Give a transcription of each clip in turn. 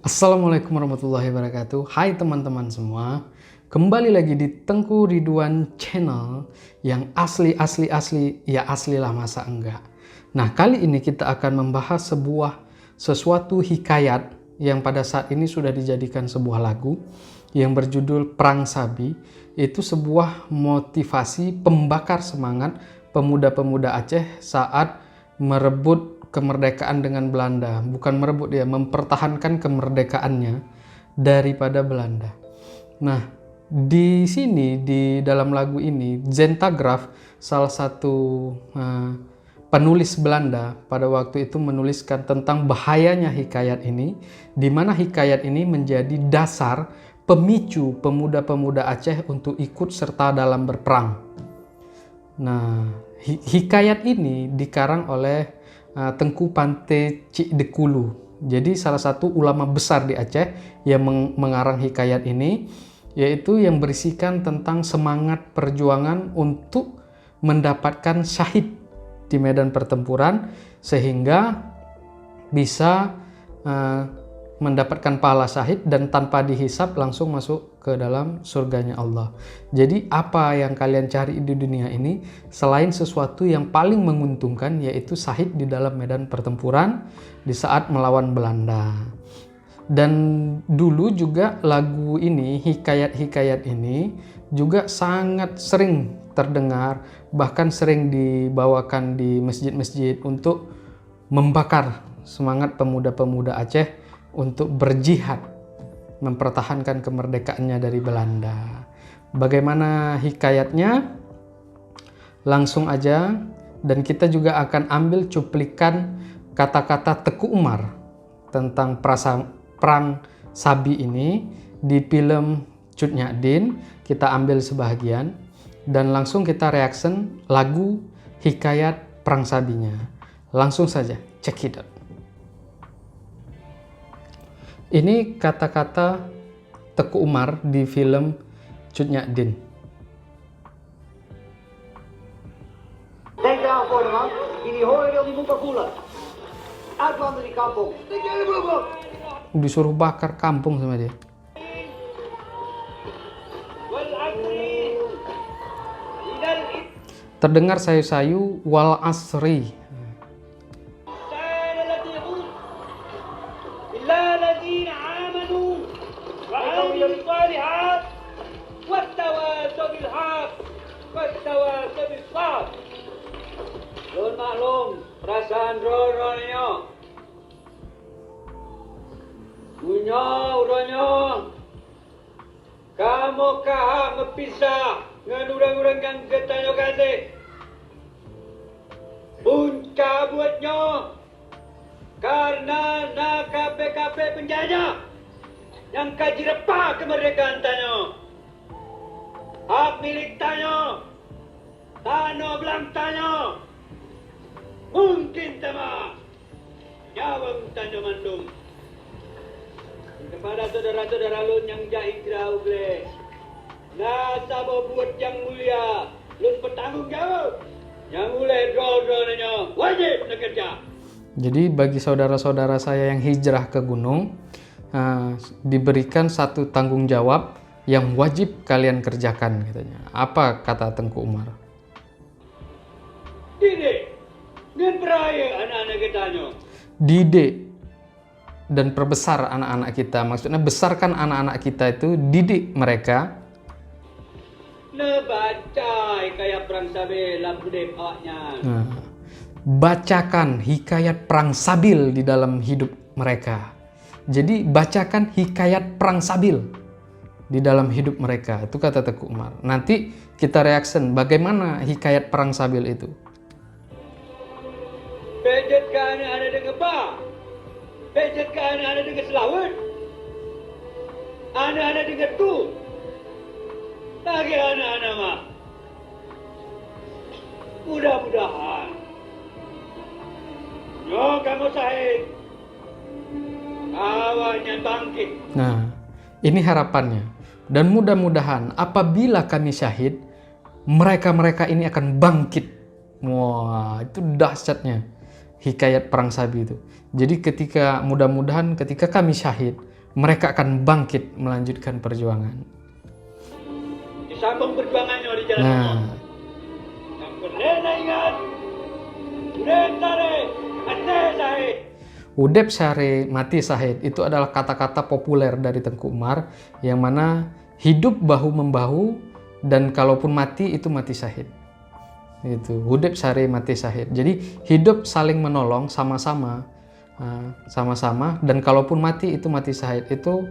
Assalamualaikum warahmatullahi wabarakatuh. Hai teman-teman semua. Kembali lagi di Tengku Ridwan Channel yang asli ya aslilah masa enggak. Nah, kali ini kita akan membahas sesuatu hikayat yang pada saat ini sudah dijadikan sebuah lagu yang berjudul Perang Sabi. Itu sebuah motivasi pembakar semangat pemuda-pemuda Aceh saat merebut kemerdekaan dengan Belanda. Bukan merebut, dia mempertahankan kemerdekaannya daripada Belanda. Nah, di sini di dalam lagu ini Zenta Graf, salah satu penulis Belanda pada waktu itu menuliskan tentang bahayanya hikayat ini, di mana hikayat ini menjadi dasar pemicu pemuda-pemuda Aceh untuk ikut serta dalam berperang. Nah, hikayat ini dikarang oleh Tengku Pante Cik Dekulu. Jadi salah satu ulama besar di Aceh yang mengarang hikayat ini, yaitu yang berisikan tentang semangat perjuangan untuk mendapatkan syahid di medan pertempuran sehingga bisa mendapatkan pahala syahid dan tanpa dihisap langsung masuk ke dalam surganya Allah. Jadi apa yang kalian cari di dunia ini selain sesuatu yang paling menguntungkan, yaitu syahid di dalam medan pertempuran di saat melawan Belanda. Dan dulu juga lagu ini, hikayat-hikayat ini juga sangat sering terdengar, bahkan sering dibawakan di masjid-masjid untuk membakar semangat pemuda-pemuda Aceh untuk berjihad mempertahankan kemerdekaannya dari Belanda. Bagaimana hikayatnya? Langsung aja, dan kita juga akan ambil cuplikan kata-kata Teku Umar tentang perang Sabi ini di film Cut Nyak Din. Kita ambil sebahagian dan langsung kita reaction lagu hikayat perang Sabinya. Langsung saja, check it out. Ini kata-kata Teku Umar di film Cut Nyak Din. Disuruh bakar kampung sama dia. Terdengar sayu-sayu wal asri. Lun maklum perasaan ronyo punya uronyo kamu kahak ngepisah ngenurang-urang yang ketanyo kasih pun kabutnya karena na KPKP penjajah yang kaji repah kemerdekaan tanyo hak milik tanyo tanah belang tanyo mungkin tema nyawang tanyo mandung kepada saudara-saudara lun yang jahidra uble nasabo buat yang mulia lun bertanggung jawab yang mulai drol-drolnya wajib bekerja. Jadi bagi saudara-saudara saya yang hijrah ke gunung, diberikan satu tanggung jawab yang wajib kalian kerjakan katanya. Apa kata Tengku Umar? Didik dan beraya anak-anak kita. Didik dan perbesar anak-anak kita. Maksudnya besarkan anak-anak kita itu, didik mereka. Nebaca kayak perang Sabi labudep awaknya. Bacakan hikayat perang Sabil di dalam hidup mereka. Jadi bacakan hikayat perang Sabil di dalam hidup mereka. Itu kata Teku Umar. Nanti kita reaction bagaimana hikayat perang Sabil itu. Pejet ke anak-anak dengan apa? Pejet ke anak-anak dengan selawat? Anak-anak dengan tu? Lagi anak-anak mah. Mudah-mudahan. Yo kamu sahid. Awalnya bangkit. Nah, ini harapannya. Dan mudah-mudahan apabila kami syahid, mereka-mereka ini akan bangkit. Wah, itu dahsyatnya hikayat perang Sabi itu. Jadi mudah-mudahan ketika kami syahid, mereka akan bangkit melanjutkan perjuangan. Disambung perjuangannya di jalan Allah. Nah, Yang berdena ingat, urep sare, ate sahid. Udep Syare mati sahid itu adalah kata-kata populer dari Tengku Umar yang mana hidup bahu-membahu dan kalaupun mati itu mati syahid. Itu Udep Syare mati syahid. Jadi hidup saling menolong sama-sama, dan kalaupun mati itu mati syahid. Itu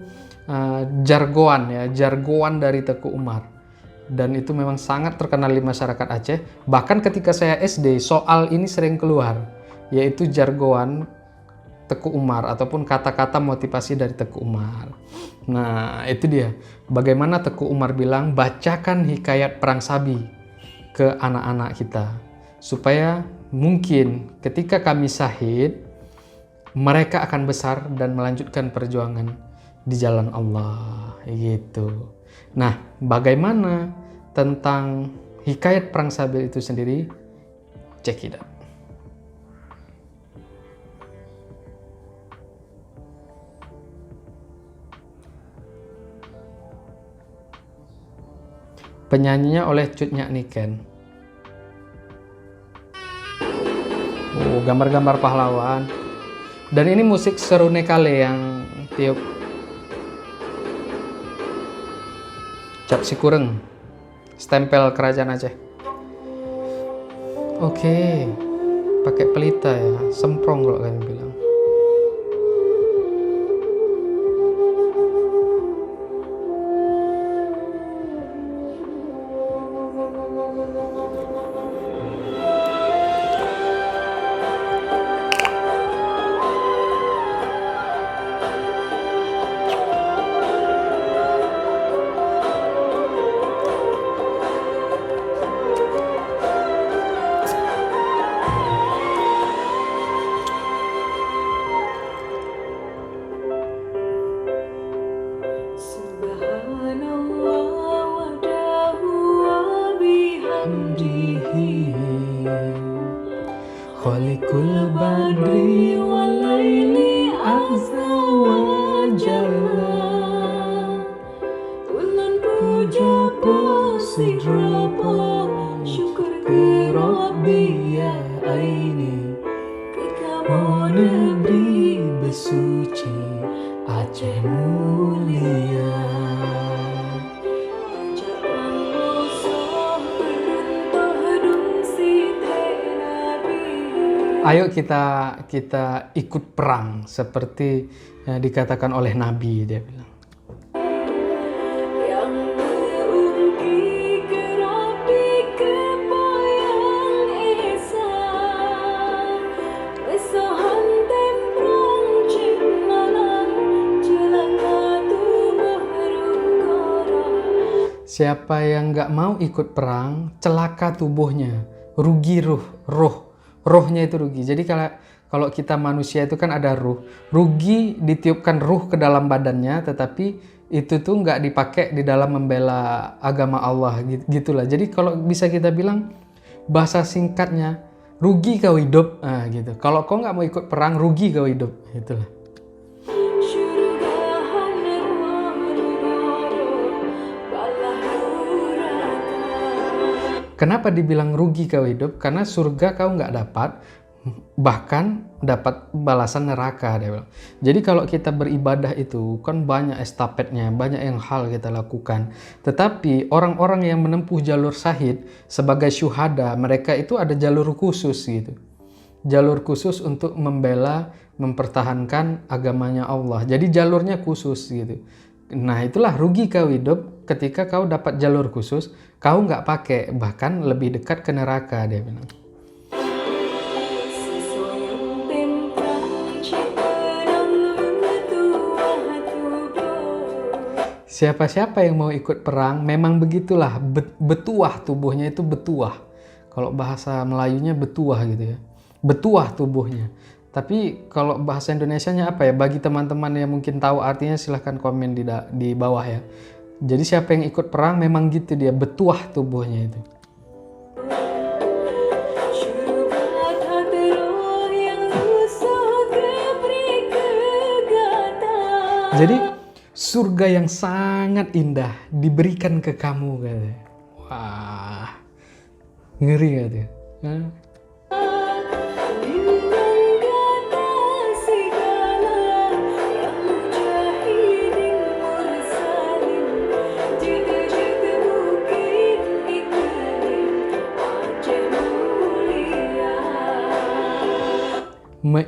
jargon dari Tengku Umar. Dan itu memang sangat terkenal di masyarakat Aceh. Bahkan ketika saya SD, soal ini sering keluar, yaitu jargon Tengku Umar ataupun kata-kata motivasi dari Tengku Umar. Nah, itu dia. Bagaimana Tengku Umar bilang, bacakan hikayat Perang Sabi ke anak-anak kita. Supaya mungkin ketika kami syahid, mereka akan besar dan melanjutkan perjuangan di jalan Allah. Gitu. Nah, bagaimana tentang hikayat Perang Sabi itu sendiri? Check it out. Penyanyinya oleh Cut Nyak Niken. Oh, gambar-gambar pahlawan. Dan ini musik Serune Kale yang tiup. Cap Sikureng. Stempel kerajaan Aceh. Oke. Pakai pelita ya, semprong kalau kami bilang. Khaliqul badri walaili azza wa jalla. Tulan puja posidrapa syukur ke Rabbi ya aini. Ke kamu negeri besuci Aceh mulia. Ayo kita ikut perang seperti yang dikatakan oleh Nabi, dia bilang. Siapa yang nggak mau ikut perang, celaka tubuhnya, rugi rohnya itu rugi. Jadi kalau kita manusia itu kan ada ruh, rugi ditiupkan ruh ke dalam badannya, tetapi itu tuh nggak dipakai di dalam membela agama Allah, gitulah. Jadi kalau bisa kita bilang bahasa singkatnya, rugi kau hidup, gitu. Kalau kau nggak mau ikut perang, rugi kau hidup, gitulah. Kenapa dibilang rugi kau hidup? Karena surga kau nggak dapat, bahkan dapat balasan neraka, dia bilang. Jadi kalau kita beribadah itu kan banyak estafetnya, banyak yang hal kita lakukan. Tetapi orang-orang yang menempuh jalur syahid sebagai syuhada, mereka itu ada jalur khusus gitu. Jalur khusus untuk membela, mempertahankan agamanya Allah. Jadi jalurnya khusus gitu. Nah itulah rugi kau hidup ketika kau dapat jalur khusus, kau nggak pakai, bahkan lebih dekat ke neraka, dia bilang. Siapa-siapa yang mau ikut perang, memang begitulah, betuah tubuhnya itu betuah. Kalau bahasa Melayunya betuah gitu ya, betuah tubuhnya. Tapi kalau bahasa Indonesianya apa ya? Bagi teman-teman yang mungkin tahu artinya silahkan komen di bawah ya. Jadi siapa yang ikut perang memang gitu dia, betuah tubuhnya itu. Jadi surga yang sangat indah diberikan ke kamu katanya. Wah, ngeri gak tuh? Hah?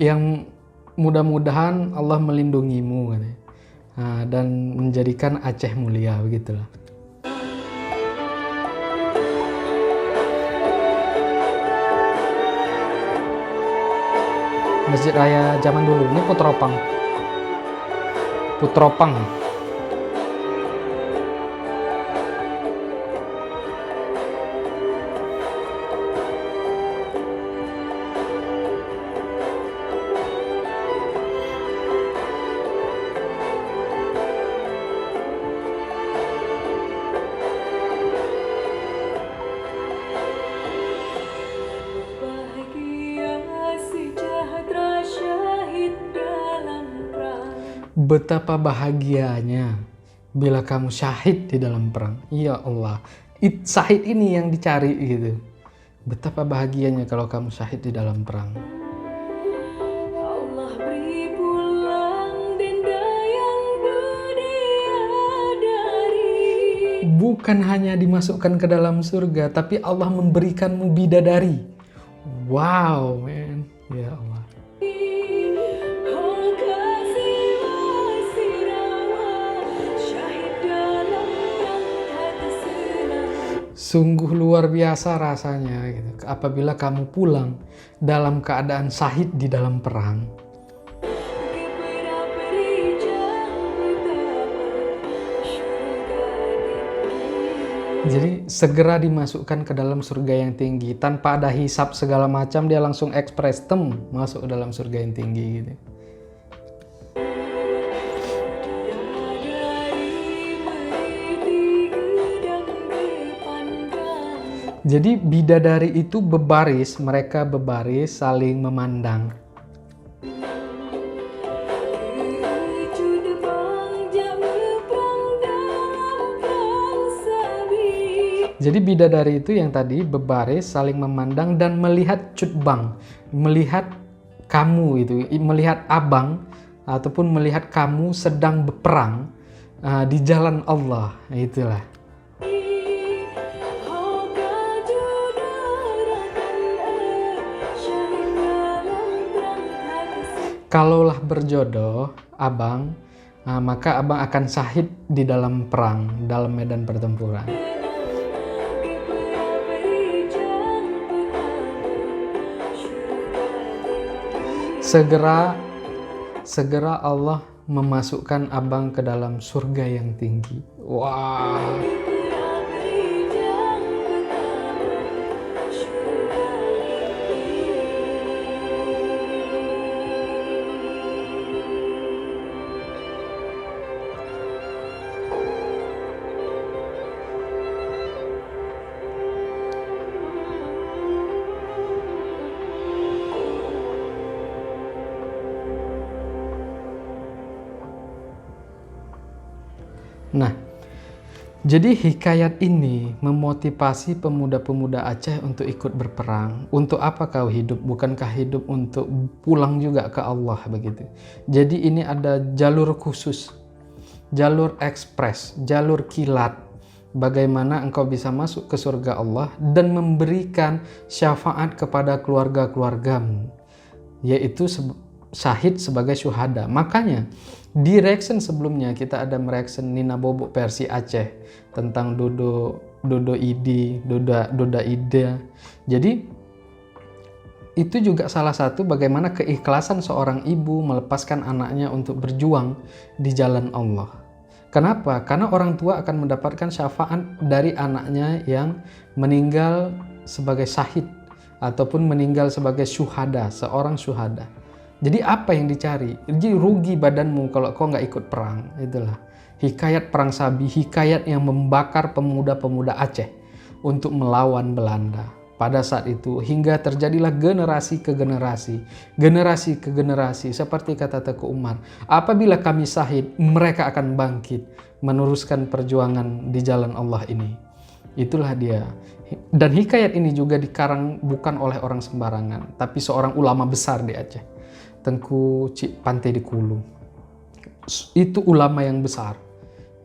Yang mudah-mudahan Allah melindungimu katanya. Nah, dan menjadikan Aceh mulia, begitulah. Masjid Raya zaman dulu ini Putropang. Putropang. Betapa bahagianya bila kamu syahid di dalam perang. Ya Allah, syahid ini yang dicari gitu. Betapa bahagianya kalau kamu syahid di dalam perang. Allah beri pulang denda yang bidadari. Bukan hanya dimasukkan ke dalam surga, tapi Allah memberikanmu bidadari. Wow, man. Ya Allah. Sungguh luar biasa rasanya gitu, apabila kamu pulang dalam keadaan syahid di dalam perang. Jadi segera dimasukkan ke dalam surga yang tinggi, tanpa ada hisab segala macam, dia langsung ekspres masuk ke dalam surga yang tinggi gitu. Jadi bidadari itu berbaris, mereka berbaris saling memandang. Jadi bidadari itu yang tadi berbaris saling memandang dan melihat cutbang, melihat kamu itu, melihat abang ataupun melihat kamu sedang berperang di jalan Allah, itulah. Kalaulah berjodoh, abang, maka abang akan syahid di dalam perang, dalam medan pertempuran. Segera Allah memasukkan abang ke dalam surga yang tinggi. Wah. Nah, jadi hikayat ini memotivasi pemuda-pemuda Aceh untuk ikut berperang. Untuk apa kau hidup? Bukankah hidup untuk pulang juga ke Allah begitu? Jadi ini ada jalur khusus, jalur ekspres, jalur kilat. Bagaimana engkau bisa masuk ke surga Allah dan memberikan syafaat kepada keluarga-keluargamu, yaitu syahid sebagai syuhada. Makanya di reaction sebelumnya kita ada mereaction Nina Bobo versi Aceh tentang Dodo Idi, Doda Ida. Jadi itu juga salah satu bagaimana keikhlasan seorang ibu melepaskan anaknya untuk berjuang di jalan Allah. Kenapa? Karena orang tua akan mendapatkan syafaat dari anaknya yang meninggal sebagai syahid ataupun meninggal sebagai syuhada, seorang syuhada. Jadi apa yang dicari? Jadi rugi badanmu kalau kau nggak ikut perang. Itulah hikayat perang Sabi, hikayat yang membakar pemuda-pemuda Aceh untuk melawan Belanda. pada saat itu hingga terjadilah generasi ke generasi seperti kata Teguh Umar, apabila kami syahid mereka akan bangkit meneruskan perjuangan di jalan Allah ini. Itulah dia. Dan hikayat ini juga dikarang bukan oleh orang sembarangan, tapi seorang ulama besar di Aceh, Tengku Cik Pante di Kulu. Itu ulama yang besar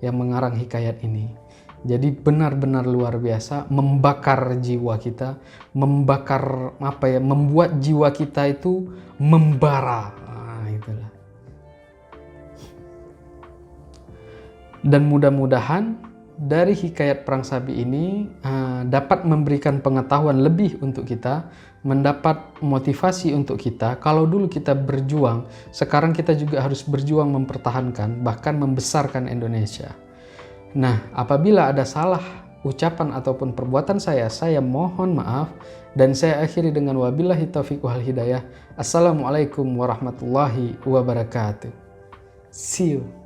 yang mengarang hikayat ini. Jadi benar-benar luar biasa, membakar jiwa kita, membuat jiwa kita itu membara. Nah, itulah. Dan mudah-mudahan dari hikayat Perang Sabi ini dapat memberikan pengetahuan lebih untuk kita, mendapat motivasi untuk kita. Kalau dulu kita berjuang, sekarang kita juga harus berjuang mempertahankan, bahkan membesarkan Indonesia. Nah, apabila ada salah ucapan ataupun perbuatan saya mohon maaf, dan saya akhiri dengan wabillahi taufiq wal hidayah. Assalamualaikum warahmatullahi wabarakatuh. See you.